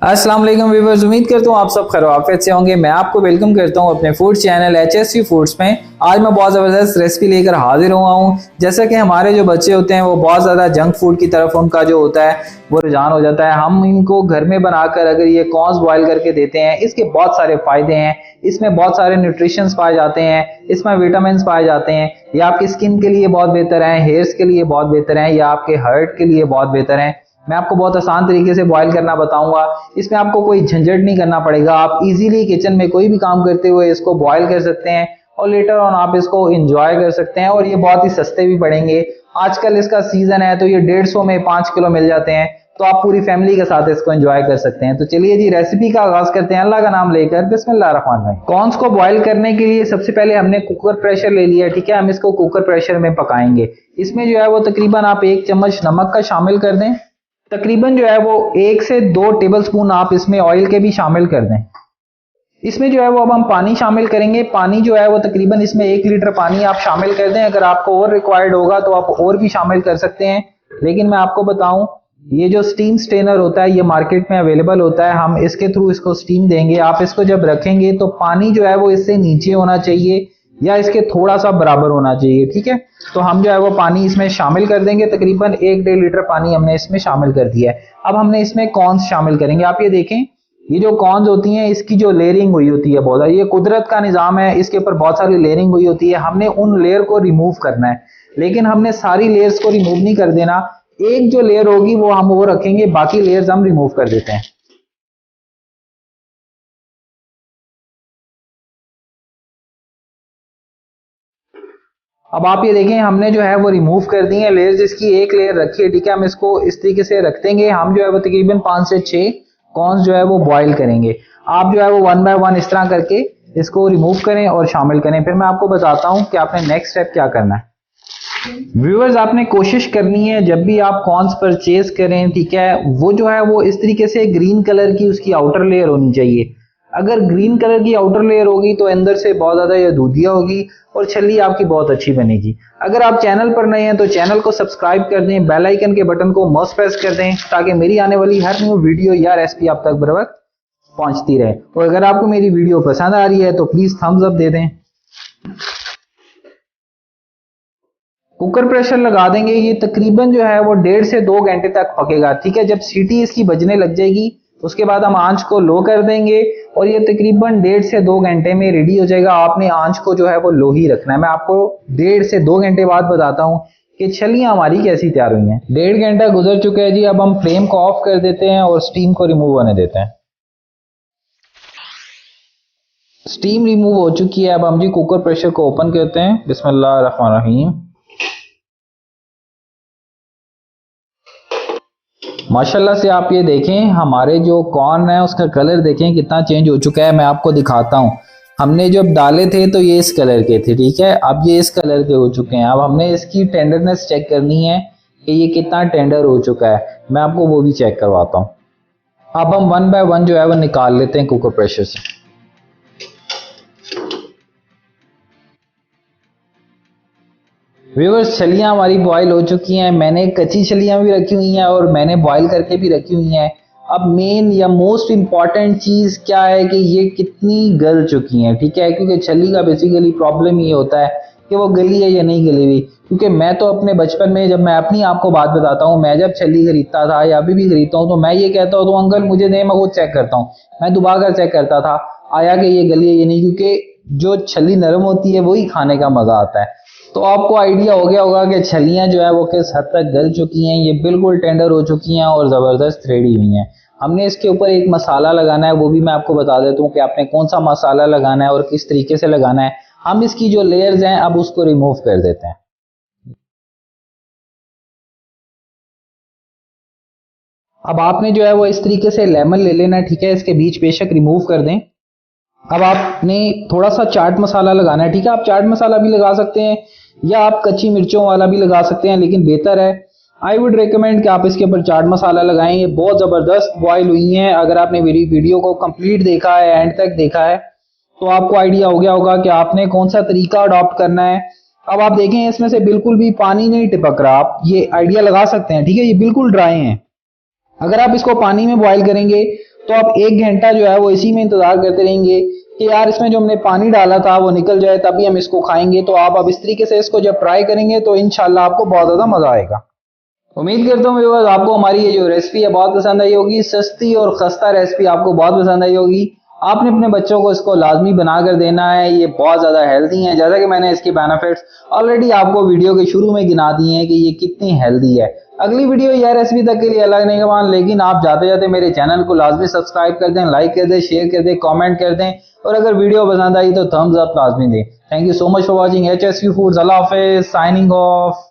अस्सलाम वालेकुम व्यूअर्स, उम्मीद करता हूँ आप सब खैरियत से होंगे। मैं आपको वेलकम करता हूँ अपने फूड चैनल HSV फूड्स में। आज मैं बहुत ज़बरदस्त रेसिपी लेकर हाजिर हुआ हूँ। जैसा कि हमारे जो बच्चे होते हैं वो बहुत ज़्यादा जंक फूड की तरफ उनका जो होता है वो रुझान हो जाता है। हम इनको घर में बनाकर अगर ये कॉर्न्स बॉयल करके देते हैं, इसके बहुत सारे फ़ायदे हैं। इसमें बहुत सारे न्यूट्रिशंस पाए जाते हैं, इसमें विटामिन पाए जाते हैं। ये आपकी स्किन के लिए बहुत बेहतर है, हेयर्स के लिए बहुत बेहतर है, या आपके हार्ट के लिए बहुत बेहतर है। मैं आपको बहुत आसान तरीके से बॉयल करना बताऊंगा। इसमें आपको कोई झंझट नहीं करना पड़ेगा। आप इजीली किचन में कोई भी काम करते हुए इसको बॉयल कर सकते हैं और लेटर ऑन आप इसको एंजॉय कर सकते हैं। और ये बहुत ही सस्ते भी पड़ेंगे। आजकल इसका सीजन है तो ये 150 में 5 किलो मिल जाते हैं, तो आप पूरी फैमिली के साथ इसको एंजॉय कर सकते हैं। तो चलिए जी, रेसिपी का आगाज करते हैं अल्लाह का नाम लेकर। बिस्मिल्लाहिर्रहमानिर्रहीम। कॉर्न्स को बॉयल करने के लिए सबसे पहले हमने कुकर प्रेशर ले लिया, ठीक है। हम इसको कुकर प्रेशर में पकाएंगे। इसमें जो है वो तकरीबन आप 1 चम्मच नमक का शामिल कर दें। तकरीबन जो है वो 1 से 2 टेबलस्पून आप इसमें ऑयल के भी शामिल कर दें। इसमें जो है वो अब हम पानी शामिल करेंगे। पानी जो है वो तकरीबन इसमें 1 लीटर पानी आप शामिल कर दें। अगर आपको और रिक्वायर्ड होगा तो आप और भी शामिल कर सकते हैं, लेकिन मैं आपको बताऊं, ये जो स्टीम स्टेनर होता है ये मार्केट में अवेलेबल होता है। हम इसके थ्रू इसको स्टीम देंगे। आप इसको जब रखेंगे तो पानी जो है वो इससे नीचे होना चाहिए या इसके थोड़ा सा बराबर होना चाहिए, ठीक है। तो हम जो है वो पानी इसमें शामिल कर देंगे। तकरीबन 1-1.5 लीटर पानी हमने इसमें शामिल कर दिया है। अब हमने इसमें कॉर्न्स शामिल करेंगे। आप ये देखें, ये जो कॉर्न्स होती हैं इसकी जो लेयरिंग हुई होती है बहुत ज़्यादा, ये कुदरत का निज़ाम है। इसके ऊपर बहुत सारी लेयरिंग हुई होती है। हमने उन लेयर को रिमूव करना है, लेकिन हमने सारी लेयर्स को रिमूव नहीं कर देना। एक जो लेयर होगी वो हम वो रखेंगे, बाकी लेयर्स हम रिमूव कर देते हैं। अब आप ये देखें, हमने जो है वो रिमूव कर दी है लेयर्स। इसकी एक लेयर रखी है, ठीक है। हम इसको इस तरीके से रख देंगे। हम जो है वो तकरीबन 5 से 6 कॉर्न्स जो है वो बॉईल करेंगे। आप जो है वो 1 बाय 1 इस तरह करके इसको रिमूव करें और शामिल करें। फिर मैं आपको बताता हूं कि आपने नेक्स्ट स्टेप क्या करना है। व्यूअर्स, आपने कोशिश करनी है जब भी आप कॉर्न्स परचेज करें, ठीक है, वो जो है वो इस तरीके से ग्रीन कलर की उसकी आउटर लेयर होनी चाहिए। अगर ग्रीन कलर की आउटर लेयर होगी तो अंदर से बहुत ज्यादा ये दूधिया होगी और छल्ली आपकी बहुत अच्छी बनेगी। अगर आप चैनल पर नए हैं तो चैनल को सब्सक्राइब कर दें, बेल आइकन के बटन को मस्ट प्रेस कर दें ताकि मेरी आने वाली हर न्यू वीडियो या रेसिपी आप तक बर वक्त पहुंचती रहे। और अगर आपको मेरी वीडियो पसंद आ रही है तो प्लीज थम्स अप दे दें। कुकर प्रेशर लगा देंगे। ये तकरीबन जो है वो 1.5 से 2 घंटे तक पकेगा, ठीक है। जब सीटी इसकी बजने लग जाएगी उसके बाद हम आंच को लो कर देंगे और ये तकरीबन 1.5 से 2 घंटे में रेडी हो जाएगा। आपने आंच को जो है वो लो ही रखना है। मैं आपको 1.5 से 2 घंटे बाद बताता हूँ कि छलियां हमारी कैसी तैयार हुई हैं। 1.5 घंटा गुजर चुका है जी। अब हम फ्लेम को ऑफ कर देते हैं और स्टीम को रिमूव होने देते हैं। स्टीम रिमूव हो चुकी है। अब हम जी कुकर प्रेशर को ओपन करते हैं। बिस्मिल्लाहिर्रहमानिर्रहीम। माशाल्लाह से आप ये देखें, हमारे जो कॉर्न है उसका कलर देखें कितना चेंज हो चुका है। मैं आपको दिखाता हूँ। हमने जब डाले थे तो ये इस कलर के थे, ठीक है। अब ये इस कलर के हो चुके हैं। अब हमने इसकी टेंडरनेस चेक करनी है कि ये कितना टेंडर हो चुका है। मैं आपको वो भी चेक करवाता हूँ। अब हम 1 बाय 1 जो है वो निकाल लेते हैं कुकर प्रेशर से। व्यूअर्स, छलियां हमारी बॉईल हो चुकी हैं। मैंने कच्ची छलियां भी रखी हुई हैं और मैंने बॉईल करके भी रखी हुई हैं। अब मेन या मोस्ट इंपॉर्टेंट चीज क्या है कि ये कितनी गल चुकी हैं, ठीक है। क्योंकि छली का बेसिकली प्रॉब्लम ये होता है कि वो गली है या नहीं गली हुई। क्योंकि मैं तो अपने बचपन में, जब मैं अपनी आपको बात बताता हूँ, मैं जब छली खरीदता था या अभी भी खरीदता हूँ तो मैं ये कहता हूँ तो अंकल मुझे दे, मैं खुद चेक करता हूँ। मैं दोबारा कर चेक करता था आया कि ये गली है ये नहीं, क्योंकि जो छली नरम होती है वही खाने का मजा आता है। तो आपको आइडिया हो गया होगा कि छलियां जो है वो किस हद तक गल चुकी हैं। ये बिल्कुल टेंडर हो चुकी हैं और जबरदस्त रेडी हुई हैं। हमने इसके ऊपर एक मसाला लगाना है, वो भी मैं आपको बता देता हूँ कि आपने कौन सा मसाला लगाना है और किस तरीके से लगाना है। हम इसकी जो लेयर्स हैं अब उसको रिमूव कर देते हैं। अब आपने जो है वो इस तरीके से लेमन ले लेना है, ठीक है। इसके बीच बेशक रिमूव कर दें। अब आपने थोड़ा सा चाट मसाला लगाना है, ठीक है। आप चाट मसाला भी लगा सकते हैं या आप कच्ची मिर्चों वाला भी लगा सकते हैं, लेकिन बेहतर है, आई वुड रिकमेंड कि आप इसके ऊपर चाट मसाला लगाएं। ये बहुत जबरदस्त बॉयल हुई हैं। अगर आपने मेरी वीडियो को कंप्लीट देखा है, एंड तक देखा है, तो आपको आइडिया हो गया होगा कि आपने कौन सा तरीका अडॉप्ट करना है। अब आप देखें, इसमें से बिल्कुल भी पानी नहीं टिपक रहा। आप ये आइडिया लगा सकते हैं, ठीक है। ये बिल्कुल ड्राई है। अगर आप इसको पानी में बॉयल करेंगे तो आप 1 घंटा जो है वो इसी में इंतजार करते रहेंगे कि यार इसमें जो हमने पानी डाला था वो निकल जाए तभी हम इसको खाएंगे। तो आप अब इस तरीके से इसको जब ट्राई करेंगे तो इंशाल्लाह आपको बहुत ज्यादा मजा आएगा। उम्मीद करता हूँ व्यूअर्स आपको हमारी ये जो रेसिपी है बहुत पसंद आई होगी। सस्ती और खस्ता रेसिपी आपको बहुत पसंद आई होगी। आपने अपने बच्चों को इसको लाजमी बनाकर देना है। ये बहुत ज़्यादा हेल्दी है, जैसा कि मैंने इसके बेनिफिट्स ऑलरेडी आपको वीडियो के शुरू में गिना दिए हैं कि ये कितनी हेल्दी है। अगली वीडियो या रेसिपी तक के लिए अलग नहीं कमान, लेकिन आप जाते जाते मेरे चैनल को लाजमी सब्सक्राइब कर दें, लाइक कर दें, शेयर कर दें, कॉमेंट कर दें और अगर वीडियो पसंद आई तो थम्स अप लाजमी दें। Thank you so much for watching HSV foods. अल्लाह हाफिज़, साइनिंग ऑफ।